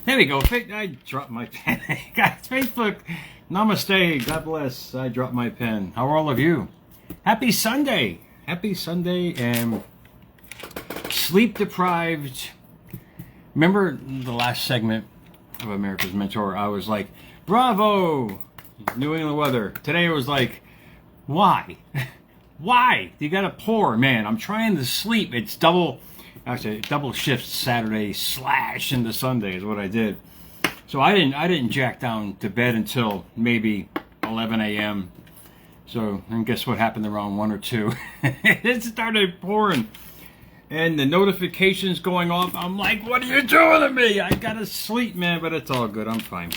There we go. I dropped my pen. Guys, Facebook, namaste. God bless. I dropped my pen. How are all of you? Happy Sunday. Happy Sunday and sleep deprived. Remember the last segment of America's Mentor? I was like, bravo, New England weather. Today it was like, why? Why? You got to pour, man. I'm trying to sleep. It's double shift Saturday / into Sunday is what I did. So I didn't jack down to bed until maybe 11 a.m. So and guess what happened around 1 or 2? It started pouring. And the notifications going off. I'm like, what are you doing to me? I gotta sleep, man. But it's all good. I'm fine.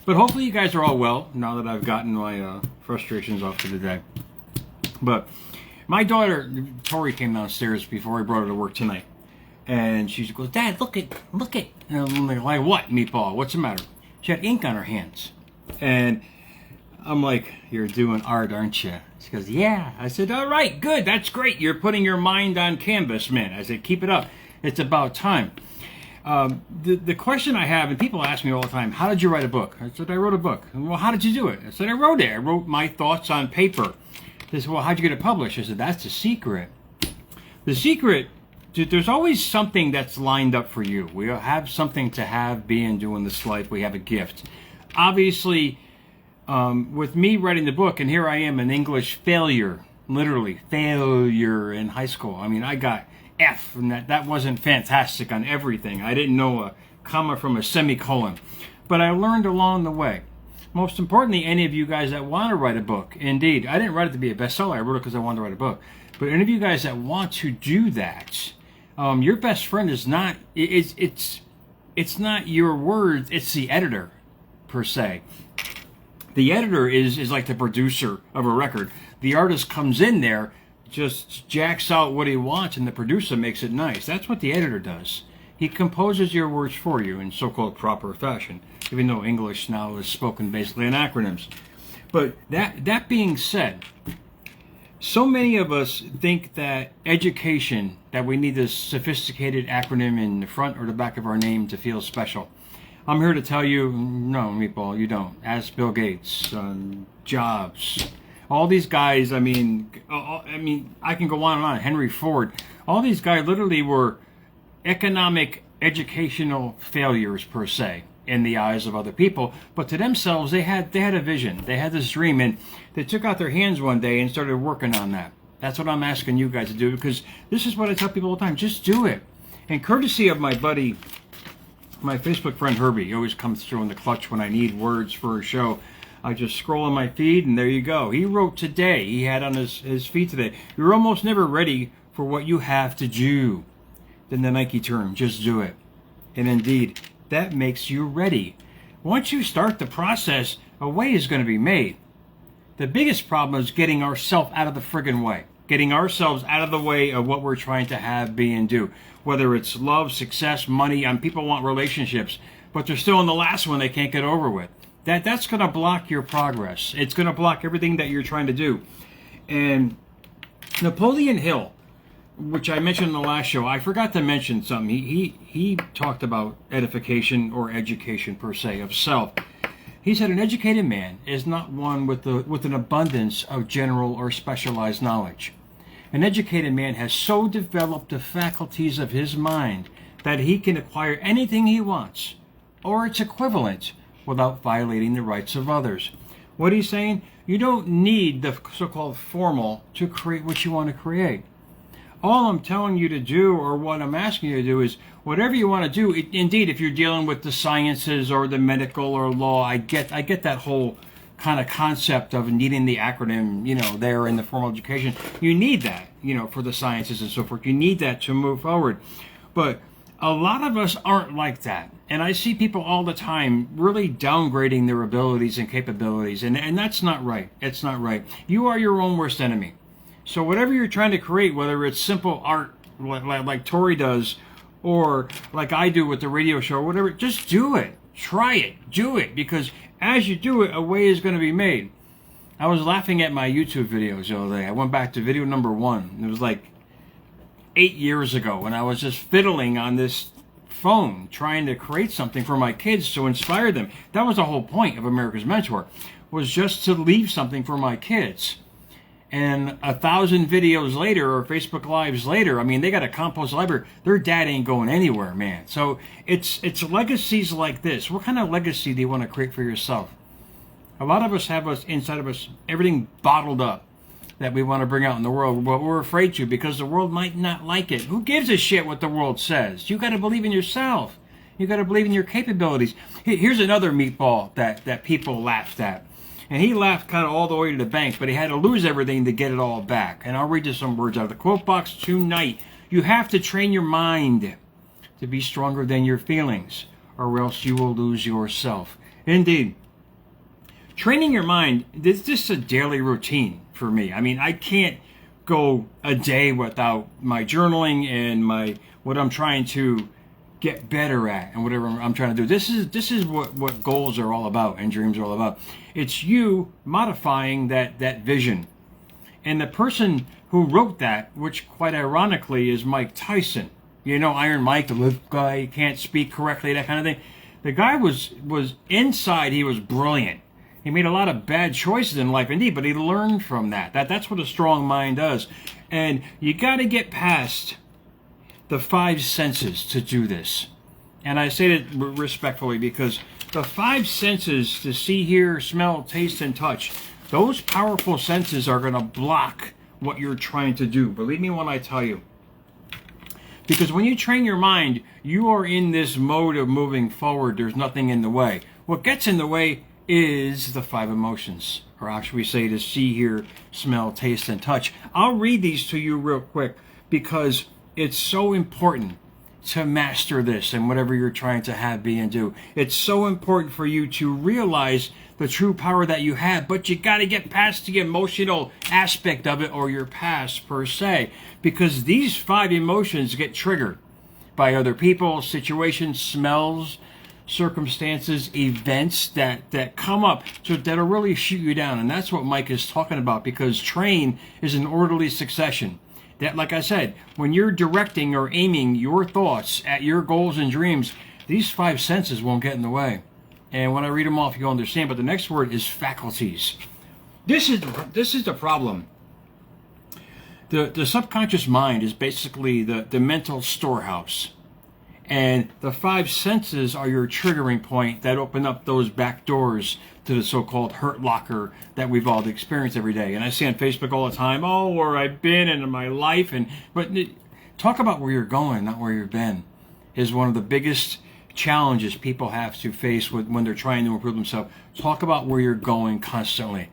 But hopefully you guys are all well now that I've gotten my frustrations off for the day. But my daughter, Tori, came downstairs before I brought her to work tonight. And she goes, Dad, look it. And I'm like, what, Meatball? What's the matter? She had ink on her hands. And I'm like, you're doing art, aren't you? She goes, yeah. I said, all right, good. That's great. You're putting your mind on canvas, man. I said, keep it up. It's about time. The question I have, and people ask me all the time, how did you write a book? I said, I wrote a book. Well, how did you do it? I said, I wrote it. I wrote my thoughts on paper. They said, well, how'd you get it published? I said, that's the secret. The secret, there's always something that's lined up for you. We have something to have, be, and do in this life. We have a gift. Obviously, with me writing the book, and here I am, an English failure, literally failure in high school. I mean, I got F, and that wasn't fantastic on everything. I didn't know a comma from a semicolon. But I learned along the way. Most importantly, any of you guys that want to write a book, indeed, I didn't write it to be a bestseller. I wrote it because I wanted to write a book. But any of you guys that want to do that, your best friend is not, it's not your words, it's the editor, per se. The editor is like the producer of a record. The artist comes in there, just jacks out what he wants, and the producer makes it nice. That's what the editor does. He composes your words for you in so-called proper fashion, even though English now is spoken basically in acronyms. But that being said, so many of us think that education, that we need this sophisticated acronym in the front or the back of our name to feel special. I'm here to tell you, no, Meatball, you don't. Ask Bill Gates, Jobs, all these guys. I mean, I can go on and on. Henry Ford. All these guys literally were economic, educational failures per se in the eyes of other people, but to themselves they had a vision. They had this dream, and they took out their hands one day and started working on that. That's what I'm asking you guys to do, because this is what I tell people all the time. Just do it. And courtesy of my buddy, my Facebook friend Herbie, he always comes through in the clutch when I need words for a show. I just scroll on my feed, and there you go. He wrote today. He had on his feed today, you're almost never ready for what you have to do. Then the Nike term, just do it. And indeed, that makes you ready. Once you start the process, a way is going to be made. The biggest problem is getting ourselves out of the friggin' way. Getting ourselves out of the way of what we're trying to have, be, and do. Whether it's love, success, money, people want relationships, but they're still in the last one they can't get over with. That's going to block your progress. It's going to block everything that you're trying to do. And Napoleon Hill, which I mentioned in the last show, I forgot to mention something. He talked about edification or education per se of self. He said an educated man is not one with an abundance of general or specialized knowledge. An educated man has so developed the faculties of his mind that he can acquire anything he wants, or its equivalent, without violating the rights of others. What he's saying, you don't need the so-called formal to create what you want to create. All I'm telling you to do, or what I'm asking you to do, is whatever you want to do. Indeed, if you're dealing with the sciences or the medical or law, I get that whole kind of concept of needing the acronym, there in the formal education. You need that, for the sciences and so forth. You need that to move forward. But a lot of us aren't like that. And I see people all the time really downgrading their abilities and capabilities. And that's not right. It's not right. You are your own worst enemy. So whatever you're trying to create, whether it's simple art like Tori does, or like I do with the radio show, or whatever, just do it. Try it. Do it. Because as you do it, a way is going to be made. I was laughing at my YouTube videos the other day. I went back to video number 1. It was like 8 years ago when I was just fiddling on this phone trying to create something for my kids to inspire them. That was the whole point of America's Mentor, was just to leave something for my kids. And 1,000 videos later, or Facebook Lives later, I mean, they got a compost library. Their dad ain't going anywhere, man. So it's legacies like this. What kind of legacy do you want to create for yourself? A lot of us have inside of us everything bottled up that we want to bring out in the world, but we're afraid to because the world might not like it. Who gives a shit what the world says? You got to believe in yourself. You got to believe in your capabilities. Here's another meatball that people laughed at. And he laughed kind of all the way to the bank, but he had to lose everything to get it all back. And I'll read you some words out of the quote box tonight. You have to train your mind to be stronger than your feelings, or else you will lose yourself. Indeed. Training your mind, this is just a daily routine for me. I mean, I can't go a day without my journaling and what I'm trying to get better at and whatever I'm trying to do. This is what goals are all about and dreams are all about. It's you modifying that vision. And the person who wrote that, which quite ironically is Mike Tyson, you know, Iron Mike, the little guy, can't speak correctly, that kind of thing. The guy was inside, he was brilliant. He made a lot of bad choices in life, indeed, but he learned from that. That's what a strong mind does. And you got to get past the 5 senses to do this. And I say that respectfully because the 5 senses, to see, hear, smell, taste, and touch, those powerful senses are going to block what you're trying to do. Believe me when I tell you. Because when you train your mind, you are in this mode of moving forward. There's nothing in the way. What gets in the way is the 5 emotions, or how should we say, to see, hear, smell, taste, and touch. I'll read these to you real quick because it's so important to master this and whatever you're trying to have, be, and do. It's so important for you to realize the true power that you have, but you got to get past the emotional aspect of it, or your past per se, because these 5 emotions get triggered by other people, situations, smells, circumstances, events that come up that'll really shoot you down. And that's what Mike is talking about, because train is an orderly succession. That, like I said, when you're directing or aiming your thoughts at your goals and dreams, these 5 senses won't get in the way. And when I read them off, you'll understand. But the next word is faculties. This is the problem. The subconscious mind is basically the mental storehouse. And the 5 senses are your triggering point that open up those back doors to the so-called hurt locker that we've all experienced every day. And I see on Facebook all the time, oh, where I've been and in my life. But talk about where you're going, not where you've been, is one of the biggest challenges people have to face when they're trying to improve themselves. Talk about where you're going constantly.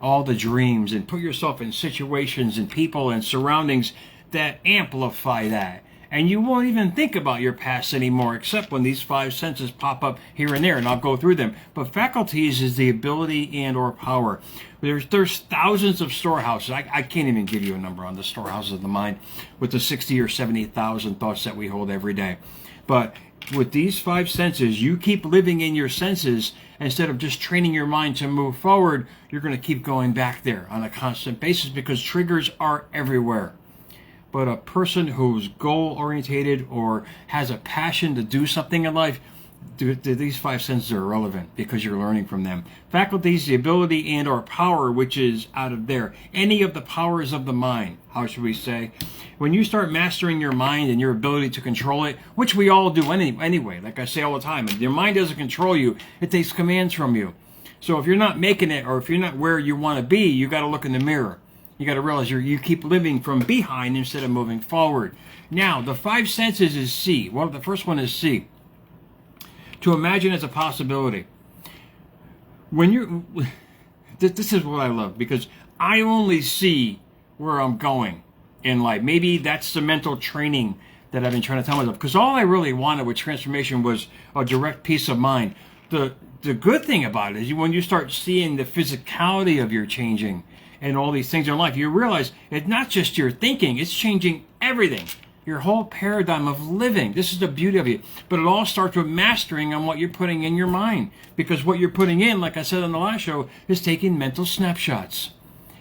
All the dreams, and put yourself in situations and people and surroundings that amplify that. And you won't even think about your past anymore, except when these 5 senses pop up here and there, and I'll go through them. But faculties is the ability and or power. There's thousands of storehouses. I can't even give you a number on the storehouses of the mind with the 60 or 70,000 thoughts that we hold every day. But with these 5 senses, you keep living in your senses instead of just training your mind to move forward. You're going to keep going back there on a constant basis because triggers are everywhere. But a person who's goal-orientated or has a passion to do something in life, these 5 senses are irrelevant because you're learning from them. Faculties, the ability and or power, which is out of there. Any of the powers of the mind, how should we say? When you start mastering your mind and your ability to control it, which we all do anyway, like I say all the time, if your mind doesn't control you, it takes commands from you. So if you're not making it, or if you're not where you want to be, you got to look in the mirror. You got to realize you keep living from behind instead of moving forward. Now, the 5 senses is C. Well, the first one is C. To imagine as a possibility. When you, this is what I love, because I only see where I'm going in life. Maybe that's the mental training that I've been trying to tell myself. Because all I really wanted with transformation was a direct peace of mind. The good thing about it is when you start seeing the physicality of your changing and all these things in life, you realize it's not just your thinking, it's changing everything. Your whole paradigm of living. This is the beauty of it. But it all starts with mastering on what you're putting in your mind. Because what you're putting in, like I said on the last show, is taking mental snapshots.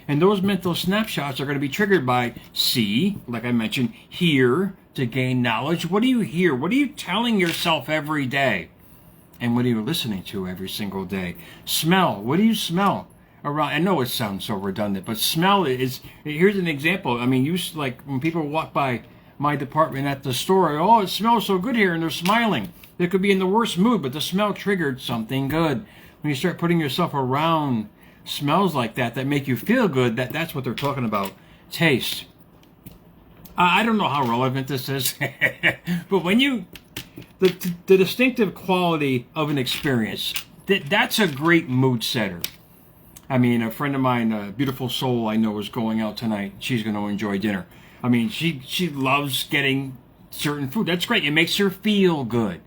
And those mental snapshots are going to be triggered by see, like I mentioned, hear to gain knowledge. What do you hear? What are you telling yourself every day? And what are you listening to every single day? Smell. What do you smell around? I know it sounds so redundant, but smell is, here's an example. I mean, like when people walk by my department at the store, oh, it smells so good here, and they're smiling. They could be in the worst mood, but the smell triggered something good. When you start putting yourself around smells like that make you feel good, that's what they're talking about. Taste. I don't know how relevant this is, but when you, the distinctive quality of an experience, that's a great mood setter. I mean, a friend of mine, a beautiful soul I know, is going out tonight. She's going to enjoy dinner. I mean, she loves getting certain food. That's great. It makes her feel good.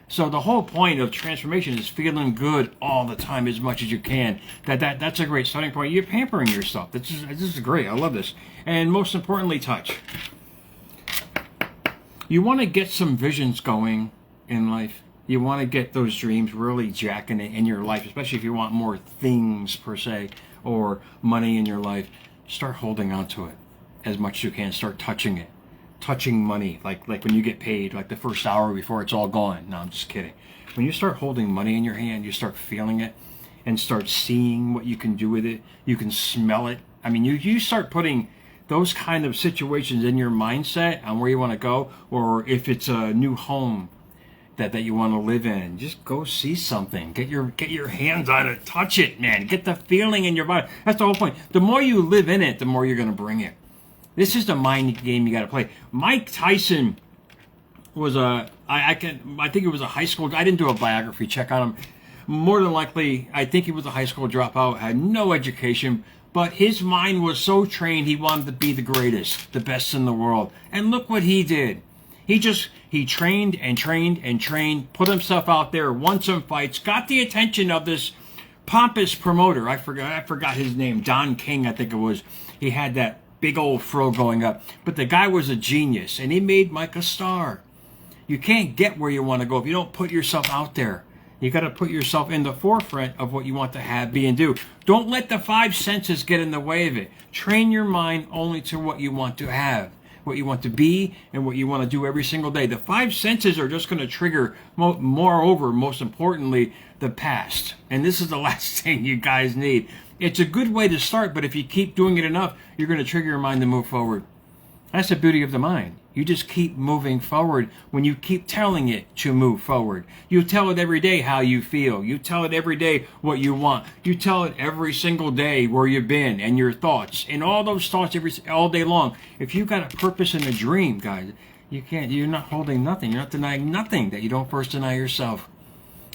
So the whole point of transformation is feeling good all the time as much as you can. That's a great starting point. You're pampering yourself. This is great. I love this. And most importantly, touch. You want to get some visions going in life. You want to get those dreams really jacking it in your life, especially if you want more things per se or money in your life. Start holding on to it as much as you can. Start touching it. Touching money, like when you get paid, like the first hour before it's all gone. No, I'm just kidding. When you start holding money in your hand, you start feeling it and start seeing what you can do with it. You can smell it. I mean, you start putting those kind of situations in your mindset on where you want to go, or if it's a new home that you want to live in, just go see something. Get your hands on it. Touch it, man. Get the feeling in your body. That's the whole point. The more you live in it, the more you're going to bring it. This is the mind game you got to play. Mike Tyson was I think it was a high school. I didn't do a biography check on him. More than likely, I think he was a high school dropout, had no education, but his mind was so trained he wanted to be the greatest, the best in the world. And look what he did. He trained and trained and trained, put himself out there, won some fights, got the attention of this pompous promoter. I forgot his name. Don King, I think it was. He had that big old fro going up. But the guy was a genius, and he made Mike a star. You can't get where you want to go if you don't put yourself out there. You got to put yourself in the forefront of what you want to have, be, and do. Don't let the five senses get in the way of it. Train your mind only to what you want to have, what you want to be, and what you want to do every single day. The five senses are just going to trigger, moreover, most importantly, the past. And this is the last thing you guys need. It's a good way to start, but if you keep doing it enough, you're going to trigger your mind to move forward. That's the beauty of the mind. You just keep moving forward when you keep telling it to move forward. You tell it every day how you feel. You tell it every day what you want. You tell it every single day where you've been and your thoughts. And all those thoughts all day long. If you've got a purpose and a dream, guys, you're not holding nothing. You're not denying nothing that you don't first deny yourself.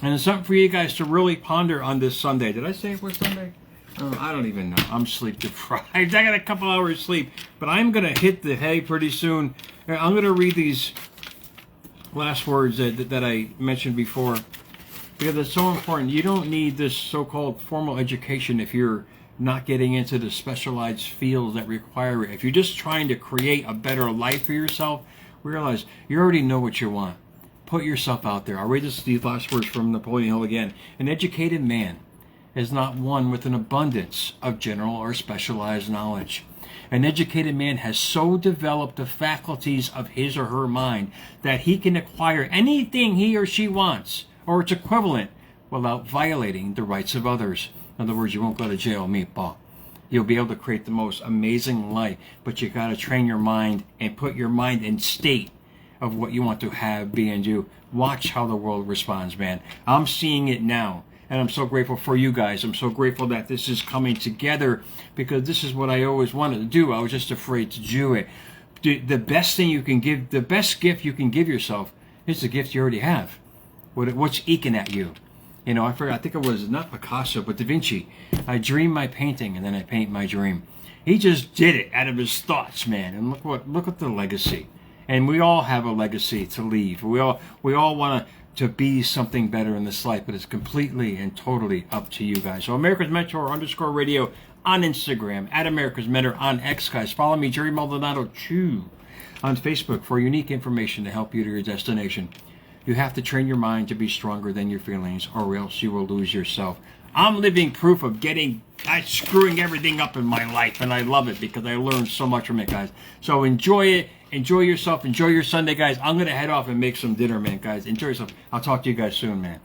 And it's something for you guys to really ponder on this Sunday. Did I say it was Sunday? Oh, I don't even know. I'm sleep deprived. I got a couple hours sleep, but I'm going to hit the hay pretty soon. I'm going to read these last words that I mentioned before because it's so important. You don't need this so-called formal education if you're not getting into the specialized fields that require it. If you're just trying to create a better life for yourself, realize you already know what you want. Put yourself out there. I'll read these last words from Napoleon Hill again. An educated man is not one with an abundance of general or specialized knowledge. An educated man has so developed the faculties of his or her mind that he can acquire anything he or she wants, or its equivalent, without violating the rights of others. In other words, you won't go to jail, meatball. You'll be able to create the most amazing life, but you got to train your mind and put your mind in state of what you want to have, be, and do. Watch how the world responds, man. I'm seeing it now. And I'm so grateful for you guys. I'm so grateful that this is coming together because this is what I always wanted to do. I was just afraid to do it. The best thing you can give, the best gift you can give yourself is the gift you already have. What's eking at you? You know, I think it was not Picasso, but Da Vinci. I dream my painting and then I paint my dream. He just did it out of his thoughts, man. And look at the legacy. And we all have a legacy to leave. We all want to be something better in this life, but it's completely and totally up to you guys. So America's Mentor _radio on Instagram, at America's Mentor on X, guys. Follow me, Jerry Maldonado 2 on Facebook for unique information to help you to your destination. You have to train your mind to be stronger than your feelings, or else you will lose yourself. I'm living proof of screwing everything up in my life, and I love it because I learned so much from it, guys. So enjoy it. Enjoy yourself. Enjoy your Sunday, guys. I'm going to head off and make some dinner, man, guys. Enjoy yourself. I'll talk to you guys soon, man.